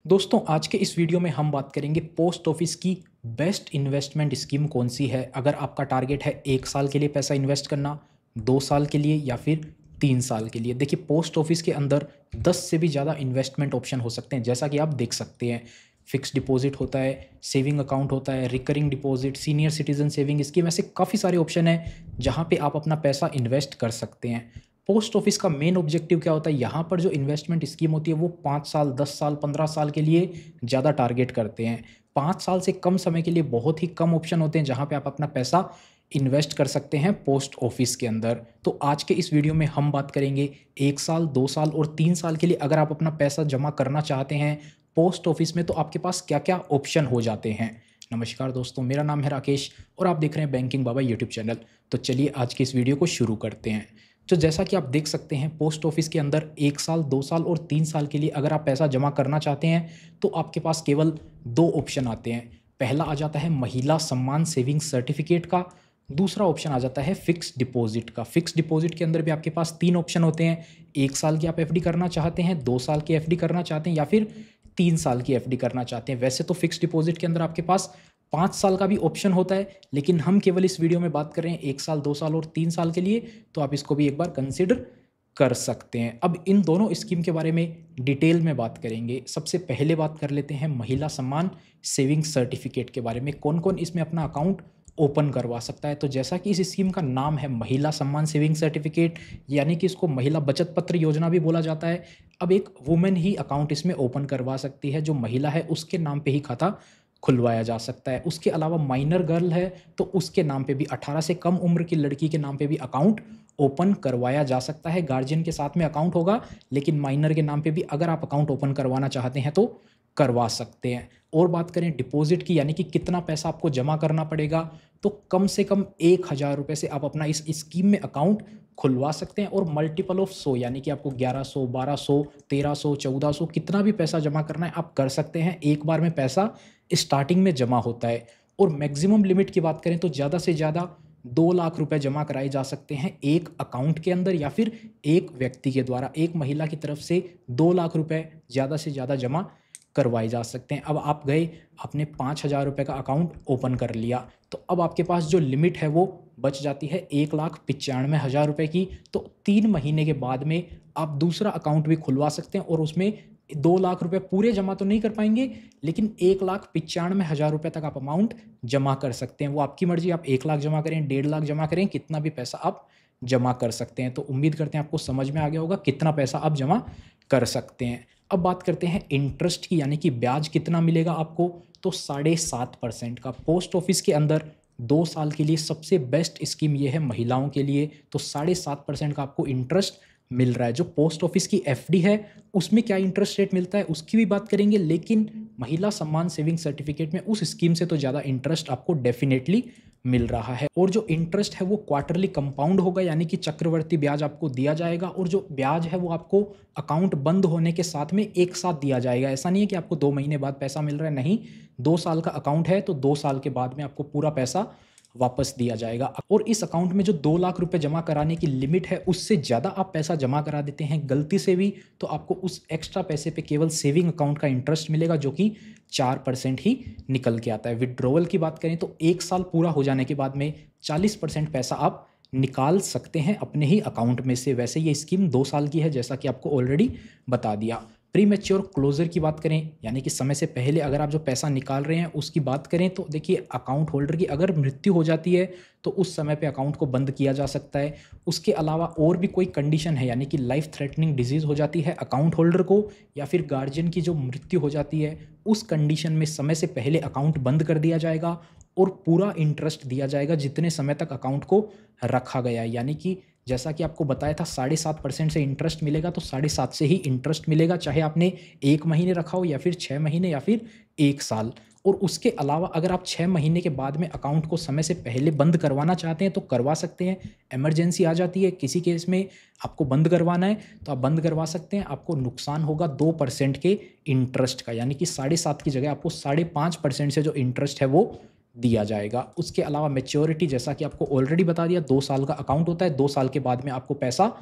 दोस्तों आज के इस वीडियो में हम बात करेंगे पोस्ट ऑफिस की बेस्ट इन्वेस्टमेंट स्कीम कौन सी है। अगर आपका टारगेट है 1 साल के लिए पैसा इन्वेस्ट करना, 2 साल के लिए या फिर 3 साल के लिए। देखिए पोस्ट ऑफिस के अंदर 10 से भी ज़्यादा इन्वेस्टमेंट ऑप्शन हो सकते हैं। जैसा कि आप देख सकते हैं, फिक्स डिपॉजिट होता है, सेविंग अकाउंट होता है, recurring deposit, senior citizen saving scheme, ऐसे काफ़ी सारे ऑप्शन हैं जहाँ पे आप अपना पैसा इन्वेस्ट कर सकते हैं। पोस्ट ऑफिस का मेन ऑब्जेक्टिव क्या होता है, यहाँ पर जो इन्वेस्टमेंट स्कीम होती है वो 5 साल, 10 साल, 15 साल के लिए ज़्यादा टारगेट करते हैं। 5 साल से कम समय के लिए बहुत ही कम ऑप्शन होते हैं जहाँ पे आप अपना पैसा इन्वेस्ट कर सकते हैं पोस्ट ऑफिस के अंदर। तो आज के इस वीडियो में हम बात करेंगे 1 साल, 2 साल और 3 साल के लिए अगर आप अपना पैसा जमा करना चाहते हैं पोस्ट ऑफिस में तो आपके पास क्या क्या ऑप्शन हो जाते हैं। नमस्कार दोस्तों, मेरा नाम है राकेश और आप देख रहे हैं बैंकिंग बाबा यूट्यूब चैनल। तो चलिए आज की इस वीडियो को शुरू करते हैं। तो जैसा कि आप देख सकते हैं पोस्ट ऑफिस के अंदर 1 साल, 2 साल और 3 साल के लिए अगर आप पैसा जमा करना चाहते हैं तो आपके पास केवल 2 ऑप्शन आते हैं। पहला आ जाता है महिला सम्मान सेविंग सर्टिफिकेट का, दूसरा ऑप्शन आ जाता है फिक्स डिपॉजिट का। फिक्स डिपॉजिट के अंदर भी आपके पास 3 ऑप्शन होते हैं। 1 साल की आप एफडी करना चाहते हैं, 2 साल की एफडी करना चाहते हैं या फिर 3 साल की एफडी करना चाहते हैं। वैसे तो फिक्स डिपॉजिट के अंदर आपके पास 5 साल का भी ऑप्शन होता है, लेकिन हम केवल इस वीडियो में बात कर रहे हैं 1 साल, 2 साल और 3 साल के लिए, तो आप इसको भी एक बार कंसिडर कर सकते हैं। अब इन दोनों स्कीम के बारे में डिटेल में बात करेंगे। सबसे पहले बात कर लेते हैं महिला सम्मान सेविंग सर्टिफिकेट के बारे में, कौन कौन इसमें अपना अकाउंट ओपन करवा सकता है। तो जैसा कि इस स्कीम का नाम है महिला सम्मान सेविंग सर्टिफिकेट, यानी कि इसको महिला बचत पत्र योजना भी बोला जाता है। अब एक वुमेन ही अकाउंट इसमें ओपन करवा सकती है, जो महिला है उसके नाम पे ही खाता खुलवाया जा सकता है। उसके अलावा माइनर गर्ल है तो उसके नाम पे भी, 18 से कम उम्र की लड़की के नाम पे भी अकाउंट ओपन करवाया जा सकता है। गार्जियन के साथ में अकाउंट होगा, लेकिन माइनर के नाम पे भी अगर आप अकाउंट ओपन करवाना चाहते हैं तो करवा सकते हैं। और बात करें डिपॉजिट की, यानी कि कितना पैसा आपको जमा करना पड़ेगा, तो कम से कम 1,000 रुपये से आप अपना इस स्कीम में अकाउंट खुलवा सकते हैं। और मल्टीपल ऑफ 100, यानी कि आपको 1100, 1200, 1300, 1400 कितना भी पैसा जमा करना है आप कर सकते हैं। एक बार में पैसा स्टार्टिंग में जमा होता है। और मैक्सिमम लिमिट की बात करें तो ज़्यादा से ज़्यादा 2 लाख रुपए जमा कराए जा सकते हैं एक अकाउंट के अंदर, या फिर एक व्यक्ति के द्वारा, एक महिला की तरफ से 2 लाख रुपए ज़्यादा से ज़्यादा जमा करवाए जा सकते हैं। अब आप गए, आपने 5,000 रुपये का अकाउंट ओपन कर लिया, तो अब आपके पास जो लिमिट है वो बच जाती है 1,95,000 रुपये की। तो 3 महीने के बाद में आप दूसरा अकाउंट भी खुलवा सकते हैं और उसमें 2 लाख रुपये पूरे जमा तो नहीं कर पाएंगे, लेकिन 1,95,000 रुपये तक आप अमाउंट जमा कर सकते हैं। वो आपकी मर्जी, आप 1 लाख जमा करें, 1.5 लाख जमा करें, कितना भी पैसा आप जमा कर सकते हैं। तो उम्मीद करते हैं आपको समझ में आ गया होगा कितना पैसा आप जमा कर सकते हैं। अब बात करते हैं इंटरेस्ट की, यानी कि ब्याज कितना मिलेगा आपको। तो 7.5% का पोस्ट ऑफिस के अंदर 2 साल के लिए सबसे बेस्ट स्कीम ये है महिलाओं के लिए। तो 7.5% का आपको इंटरेस्ट मिल रहा है। जो पोस्ट ऑफिस की एफडी है उसमें क्या इंटरेस्ट रेट मिलता है उसकी भी बात करेंगे, लेकिन महिला सम्मान सेविंग सर्टिफिकेट में उस स्कीम से तो ज़्यादा इंटरेस्ट आपको डेफिनेटली मिल रहा है। और जो इंटरेस्ट है वो क्वार्टरली कंपाउंड होगा, यानी कि चक्रवर्ती ब्याज आपको दिया जाएगा। और जो ब्याज है वो आपको अकाउंट बंद होने के साथ में एक साथ दिया जाएगा। ऐसा नहीं है कि आपको 2 महीने बाद पैसा मिल रहा है, नहीं, 2 साल का अकाउंट है तो 2 साल के बाद में आपको पूरा पैसा वापस दिया जाएगा। और इस अकाउंट में जो 2 लाख रुपए जमा कराने की लिमिट है उससे ज़्यादा आप पैसा जमा करा देते हैं गलती से भी, तो आपको उस एक्स्ट्रा पैसे पे केवल सेविंग अकाउंट का इंटरेस्ट मिलेगा, जो कि 4% ही निकल के आता है। विड्रॉवल की बात करें तो 1 साल पूरा हो जाने के बाद में 40% पैसा आप निकाल सकते हैं अपने ही अकाउंट में से। वैसे ये स्कीम 2 साल की है, जैसा कि आपको ऑलरेडी बता दिया। प्री मैच्योर क्लोजर की बात करें, यानी कि समय से पहले अगर आप जो पैसा निकाल रहे हैं उसकी बात करें, तो देखिए अकाउंट होल्डर की अगर मृत्यु हो जाती है तो उस समय पे अकाउंट को बंद किया जा सकता है। उसके अलावा और भी कोई कंडीशन है, यानी कि लाइफ थ्रेटनिंग डिजीज़ हो जाती है अकाउंट होल्डर को, या फिर गार्जियन की जो मृत्यु हो जाती है, उस कंडीशन में समय से पहले अकाउंट बंद कर दिया जाएगा और पूरा इंटरेस्ट दिया जाएगा जितने समय तक अकाउंट को रखा गया है। यानी कि जैसा कि आपको बताया था 7.5% से इंटरेस्ट मिलेगा, तो 7.5 से ही इंटरेस्ट मिलेगा, चाहे आपने 1 महीने रखा हो या फिर 6 महीने या फिर 1 साल। और उसके अलावा अगर आप 6 महीने के बाद में अकाउंट को समय से पहले बंद करवाना चाहते हैं तो करवा सकते हैं। इमरजेंसी आ जाती है, किसी केस में आपको बंद करवाना है तो आप बंद करवा सकते हैं। आपको नुकसान होगा 2% के इंटरेस्ट का, यानी कि 7.5 की जगह आपको 5.5% से जो इंटरेस्ट है वो दिया जाएगा। उसके अलावा मैच्योरिटी, जैसा कि आपको ऑलरेडी बता दिया, 2 साल का अकाउंट होता है, 2 साल के बाद में आपको पैसा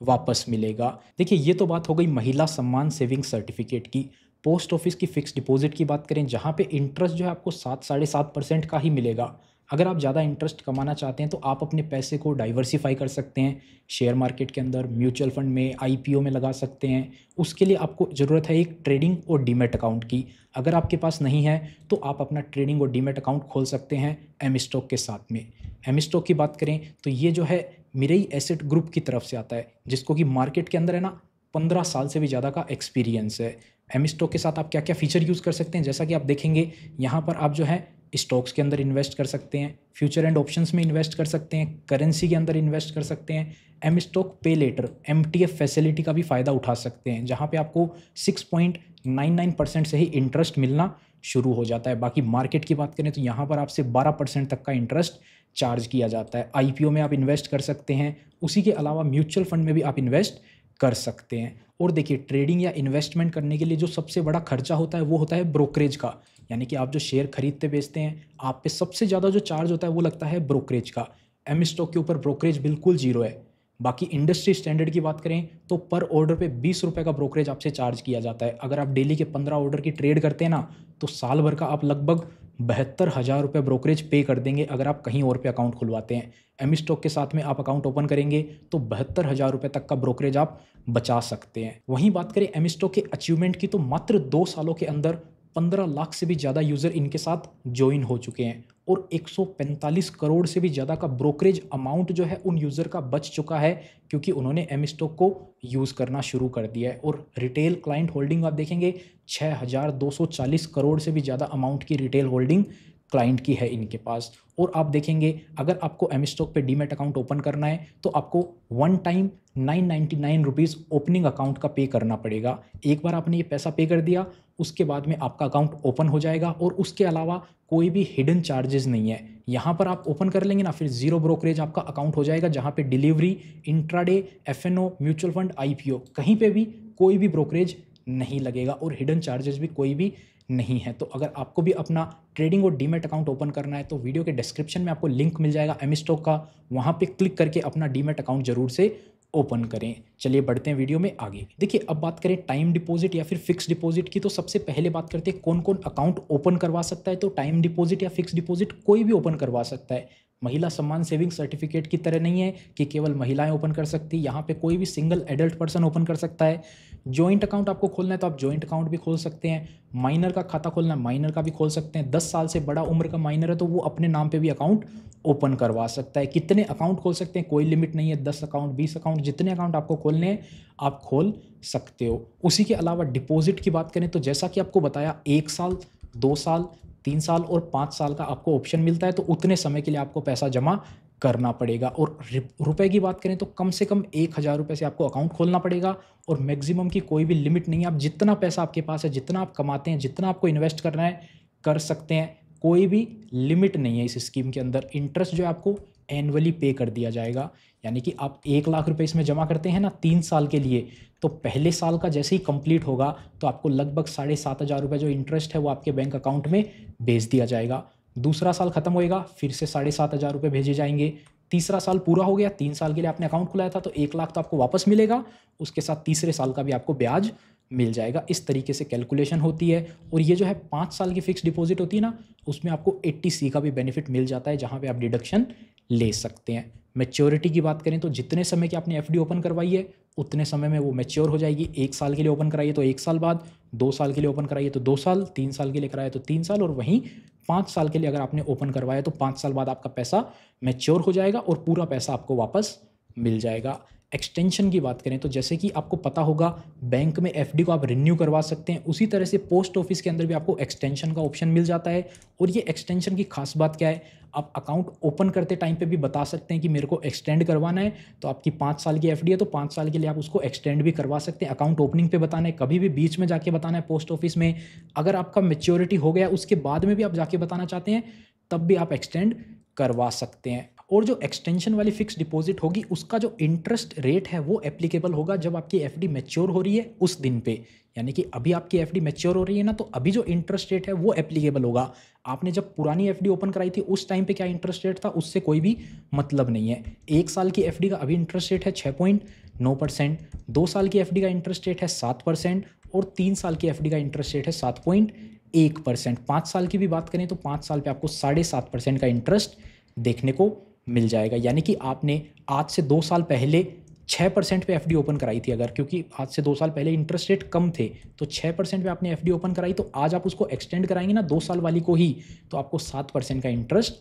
वापस मिलेगा। देखिए ये तो बात हो गई महिला सम्मान सेविंग सर्टिफिकेट की। पोस्ट ऑफिस की फ़िक्स डिपॉजिट की बात करें, जहाँ पे इंटरेस्ट जो है आपको 7-7.5% का ही मिलेगा। अगर आप ज़्यादा इंटरेस्ट कमाना चाहते हैं तो आप अपने पैसे को डाइवर्सिफ़ाई कर सकते हैं, शेयर मार्केट के अंदर, म्यूचुअल फंड में, आईपीओ में लगा सकते हैं। उसके लिए आपको ज़रूरत है एक ट्रेडिंग और डीमैट अकाउंट की। अगर आपके पास नहीं है तो आप अपना ट्रेडिंग और डीमैट अकाउंट खोल सकते हैं एम स्टॉक के साथ में। एम स्टॉक की बात करें तो ये जो है मिरेई एसेट ग्रुप की तरफ से आता है, जिसको कि मार्केट के अंदर है ना 15 साल से भी ज़्यादा का एक्सपीरियंस है। एम स्टॉक के साथ आप क्या क्या फ़ीचर यूज़ कर सकते हैं, जैसा कि आप देखेंगे यहाँ पर आप जो है स्टॉक्स के अंदर इन्वेस्ट कर सकते हैं, फ्यूचर एंड ऑप्शंस में इन्वेस्ट कर सकते हैं, करेंसी के अंदर इन्वेस्ट कर सकते हैं। एम स्टॉक पे लेटर MTF फैसिलिटी का भी फ़ायदा उठा सकते हैं, जहाँ पे आपको 6.99% से ही इंटरेस्ट मिलना शुरू हो जाता है। बाकी मार्केट की बात करें तो यहाँ पर आपसे 12% तक का इंटरेस्ट चार्ज किया जाता है। आईपीओ में आप इन्वेस्ट कर सकते हैं, उसी के अलावा म्यूचुअल फंड में भी आप इन्वेस्ट कर सकते हैं। और देखिए, ट्रेडिंग या इन्वेस्टमेंट करने के लिए जो सबसे बड़ा खर्चा होता है वो होता है ब्रोकरेज का, यानी कि आप जो शेयर खरीदते बेचते हैं, आप पे सबसे ज़्यादा जो चार्ज होता है वो लगता है ब्रोकरेज का। एम स्टॉक के ऊपर ब्रोकरेज बिल्कुल जीरो है। बाकी इंडस्ट्री स्टैंडर्ड की बात करें तो पर ऑर्डर पे 20 रुपये का ब्रोकरेज आपसे चार्ज किया जाता है। अगर आप डेली के 15 ऑर्डर की ट्रेड करते हैं ना, तो साल भर का आप लगभग 72,000 रुपये ब्रोकरेज पे कर देंगे अगर आप कहीं और पे अकाउंट खुलवाते हैं। एम स्टॉक के साथ में आप अकाउंट ओपन करेंगे तो 72,000 रुपये तक का ब्रोकरेज आप बचा सकते हैं। वहीं बात करें एम स्टॉक के अचीवमेंट की, तो मात्र 2 सालों के अंदर 15 लाख से भी ज़्यादा यूज़र इनके साथ ज्वाइन हो चुके हैं और 145 करोड़ से भी ज़्यादा का ब्रोकरेज अमाउंट जो है उन यूज़र का बच चुका है, क्योंकि उन्होंने एम स्टॉक को यूज़ करना शुरू कर दिया है। और रिटेल क्लाइंट होल्डिंग आप देखेंगे 6,240 करोड़ से भी ज़्यादा अमाउंट की रिटेल होल्डिंग क्लाइंट की है इनके पास। और आप देखेंगे, अगर आपको एम स्टॉक पे डीमैट अकाउंट ओपन करना है तो आपको one time 999 rupees opening account का पे करना पड़ेगा। एक बार आपने ये पैसा पे कर दिया, उसके बाद में आपका अकाउंट ओपन हो जाएगा और उसके अलावा कोई भी हिडन चार्जेस नहीं है। यहाँ पर आप ओपन कर लेंगे ना, फिर जीरो ब्रोकरेज आपका अकाउंट हो जाएगा, जहाँ पे delivery, intraday, FNO, mutual fund, IPO कहीं पे भी कोई भी ब्रोकरेज नहीं लगेगा और हिडन चार्जेस भी कोई भी नहीं है। तो अगर आपको भी अपना ट्रेडिंग और डीमैट अकाउंट ओपन करना है तो वीडियो के डिस्क्रिप्शन में आपको लिंक मिल जाएगा एम स्टॉक का, वहाँ पे क्लिक करके अपना डीमैट अकाउंट जरूर से ओपन करें। चलिए बढ़ते हैं वीडियो में आगे। देखिए, अब बात करें टाइम डिपॉजिट या फिर फिक्स डिपॉजिट की, तो सबसे पहले बात करते हैं कौन कौन अकाउंट ओपन करवा सकता है। तो टाइम डिपॉजिट या फिक्स डिपॉजिट कोई भी ओपन करवा सकता है। महिला सम्मान सेविंग सर्टिफिकेट की तरह नहीं है कि केवल महिलाएं ओपन कर सकती, यहाँ पे कोई भी सिंगल एडल्ट पर्सन ओपन कर सकता है। जॉइंट अकाउंट आपको खोलना है तो आप जॉइंट अकाउंट भी खोल सकते हैं। माइनर का खाता खोलना है, माइनर का भी खोल सकते हैं। 10 साल से बड़ा उम्र का माइनर है तो वो अपने नाम पे भी अकाउंट ओपन करवा सकता है। कितने अकाउंट खोल सकते हैं, कोई लिमिट नहीं है। 10 अकाउंट, 20 अकाउंट, जितने अकाउंट आपको खोलने हैं आप खोल सकते हो। उसी के अलावा डिपॉजिट की बात करें तो जैसा कि आपको बताया, 1 साल, 2 साल, 3 साल और 5 साल का आपको ऑप्शन मिलता है, तो उतने समय के लिए आपको पैसा जमा करना पड़ेगा। और रुपए की बात करें तो कम से कम 1,000 रुपये से आपको अकाउंट खोलना पड़ेगा और मैक्सिमम की कोई भी लिमिट नहीं है। आप जितना पैसा आपके पास है, जितना आप कमाते हैं, जितना आपको इन्वेस्ट करना है कर सकते हैं, कोई भी लिमिट नहीं है इस स्कीम के अंदर। इंटरेस्ट जो है आपको एनुअली पे कर दिया जाएगा, यानी कि आप 1 लाख रुपए इसमें जमा करते हैं ना 3 साल के लिए, तो पहले साल का जैसे ही कंप्लीट होगा तो आपको लगभग 7,500 रुपये जो इंटरेस्ट है वो आपके बैंक अकाउंट में भेज दिया जाएगा। दूसरा साल खत्म होएगा, फिर से 7,500 रुपये भेजे जाएंगे। तीसरा साल पूरा हो गया, 3 साल के लिए आपने अकाउंट खुलाया था तो 1 लाख तो आपको वापस मिलेगा, उसके साथ तीसरे साल का भी आपको ब्याज मिल जाएगा। इस तरीके से कैलकुलेशन होती है। और ये जो है 5 साल की फिक्स डिपॉजिट होती है ना, उसमें आपको 80C का भी बेनिफिट मिल जाता है, जहाँ पे आप डिडक्शन ले सकते हैं। मैच्योरिटी की बात करें तो जितने समय की आपने FD ओपन करवाई है उतने समय में वो मैच्योर हो जाएगी। 1 साल के लिए ओपन कराइए तो 1 साल बाद, 2 साल के लिए ओपन कराइए तो 2 साल, 3 साल के लिए कराइए तो 3 साल, और वहीं 5 साल के लिए अगर आपने ओपन करवाया तो 5 साल बाद आपका पैसा मैच्योर हो जाएगा और पूरा पैसा आपको वापस मिल जाएगा। एक्सटेंशन की बात करें तो जैसे कि आपको पता होगा, बैंक में FD को आप रिन्यू करवा सकते हैं, उसी तरह से पोस्ट ऑफिस के अंदर भी आपको एक्सटेंशन का ऑप्शन मिल जाता है। और ये एक्सटेंशन की खास बात क्या है, आप अकाउंट ओपन करते टाइम पे भी बता सकते हैं कि मेरे को एक्सटेंड करवाना है, तो आपकी 5 साल की FD है तो 5 साल के लिए आप उसको एक्सटेंड भी करवा सकते हैं। अकाउंट ओपनिंग पे बताना है, कभी भी बीच में जाके बताना है पोस्ट ऑफिस में। अगर आपका मैच्योरिटी हो गया उसके बाद में भी आप जाके बताना चाहते हैं, तब भी आप एक्सटेंड करवा सकते हैं। और जो एक्सटेंशन वाली फिक्स डिपॉजिट होगी उसका जो इंटरेस्ट रेट है वो एप्लीकेबल होगा जब आपकी FD मैच्योर हो रही है उस दिन पे, यानी कि अभी आपकी FD मैच्योर हो रही है ना, तो अभी जो इंटरेस्ट रेट है वो एप्लीकेबल होगा। आपने जब पुरानी FD ओपन कराई थी उस टाइम पे क्या इंटरेस्ट रेट था उससे कोई भी मतलब नहीं है। 1 साल की FD का अभी इंटरेस्ट रेट है 6.9%, 2 साल की FD का इंटरेस्ट रेट है 7% और 3 साल की एफडी का इंटरेस्ट रेट है 7.1%। 5 साल की भी बात करें तो 5 साल पे आपको 7.5% का इंटरेस्ट देखने को मिल जाएगा। यानी कि आपने आज से 2 साल पहले 6% पे एफडी ओपन कराई थी अगर, क्योंकि आज से 2 साल पहले इंटरेस्ट रेट कम थे, तो 6% पे आपने एफडी ओपन कराई, तो आज आप उसको एक्सटेंड कराएंगे ना 2 साल वाली को ही, तो आपको 7% का इंटरेस्ट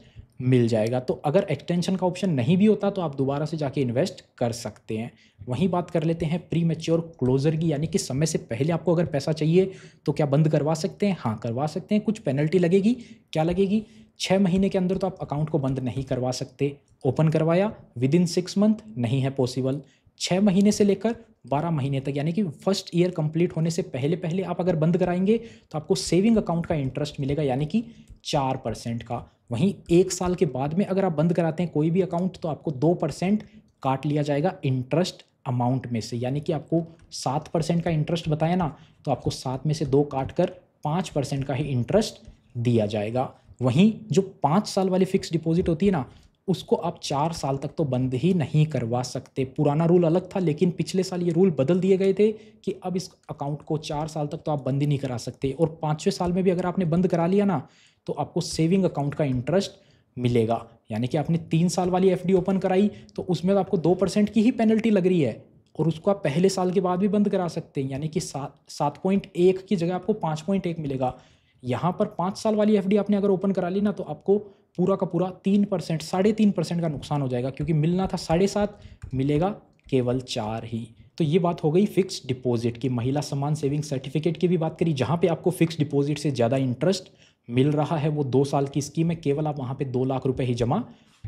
मिल जाएगा। तो अगर एक्सटेंशन का ऑप्शन नहीं भी होता तो आप दोबारा से जाके इन्वेस्ट कर सकते हैं। वहीं बात कर लेते हैं प्री मैच्योर क्लोजर की, यानी कि समय से पहले आपको अगर पैसा चाहिए तो क्या बंद करवा सकते हैं? हाँ, करवा सकते हैं। कुछ पेनल्टी लगेगी। क्या लगेगी? 6 महीने के अंदर तो आप अकाउंट को बंद नहीं करवा सकते। ओपन करवाया विदिन 6 मंथ नहीं है पॉसिबल। 6 महीने से लेकर 12 महीने तक, यानी कि फर्स्ट ईयर कंप्लीट होने से पहले पहले आप अगर बंद कराएंगे तो आपको सेविंग अकाउंट का इंटरेस्ट मिलेगा, यानी कि 4% का। वहीं 1 साल के बाद में अगर आप बंद कराते हैं कोई भी अकाउंट तो आपको 2% काट लिया जाएगा इंटरेस्ट अमाउंट में से, यानी कि आपको 7% का इंटरेस्ट बताया ना, तो आपको 7 में से 2 काट कर 5% का ही इंटरेस्ट दिया जाएगा। वहीं जो 5 साल वाली फिक्स डिपॉजिट होती है ना, उसको आप 4 साल तक तो बंद ही नहीं करवा सकते। पुराना रूल अलग था, लेकिन पिछले साल ये रूल बदल दिए गए थे कि अब इस अकाउंट को 4 साल तक तो आप बंद ही नहीं करा सकते, और 5वें साल में भी अगर आपने बंद करा लिया ना तो आपको सेविंग अकाउंट का इंटरेस्ट मिलेगा। यानी कि आपने 3 साल वाली एफडी ओपन कराई तो उसमें तो आपको 2% की ही पेनल्टी लग रही है, और उसको आप पहले साल के बाद भी बंद करा सकते हैं, यानी कि 7.1 की जगह आपको 5.1 मिलेगा। यहाँ पर 5 साल वाली एफडी आपने अगर ओपन करा ली ना तो आपको पूरा का पूरा 3%, 3.5% का नुकसान हो जाएगा, क्योंकि मिलना था 7.5, मिलेगा केवल 4 ही। तो ये बात हो गई फिक्स डिपॉजिट की। महिला सम्मान सेविंग सर्टिफिकेट की भी बात करी, जहाँ पे आपको फिक्स डिपॉजिट से ज़्यादा इंटरेस्ट मिल रहा है। वो 2 साल की स्कीम है, केवल आप वहाँ पे 2 लाख रुपए ही जमा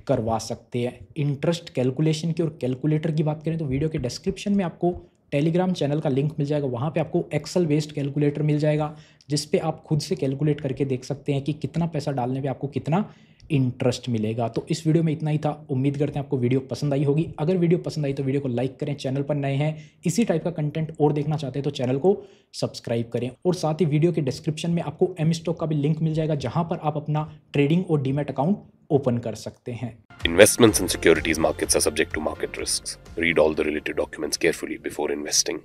करवा सकते हैं। इंटरेस्ट कैलकुलेशन की और कैलकुलेटर की बात करें तो वीडियो के डिस्क्रिप्शन में आपको टेलीग्राम चैनल का लिंक मिल जाएगा। वहाँ पे आपको एक्सेल बेस्ड कैलकुलेटर मिल जाएगा, जिस पे आप खुद से कैलकुलेट करके देख सकते हैं कि कितना पैसा डालने पे आपको कितना इंटरेस्ट मिलेगा। तो इस वीडियो में इतना ही था। उम्मीद करते हैं आपको वीडियो पसंद आई होगी। अगर वीडियो पसंद आई तो वीडियो को लाइक करें। चैनल पर नए हैं, इसी टाइप का कंटेंट और देखना चाहते हैं तो चैनल को सब्सक्राइब करें। और साथ ही वीडियो के डिस्क्रिप्शन में आपको एम स्टॉक का भी लिंक मिल जाएगा, जहाँ पर आप अपना ट्रेडिंग और डीमैट अकाउंट ओपन कर सकते हैं। Investments in securities markets are subject to market risks. Read all the related documents carefully before investing.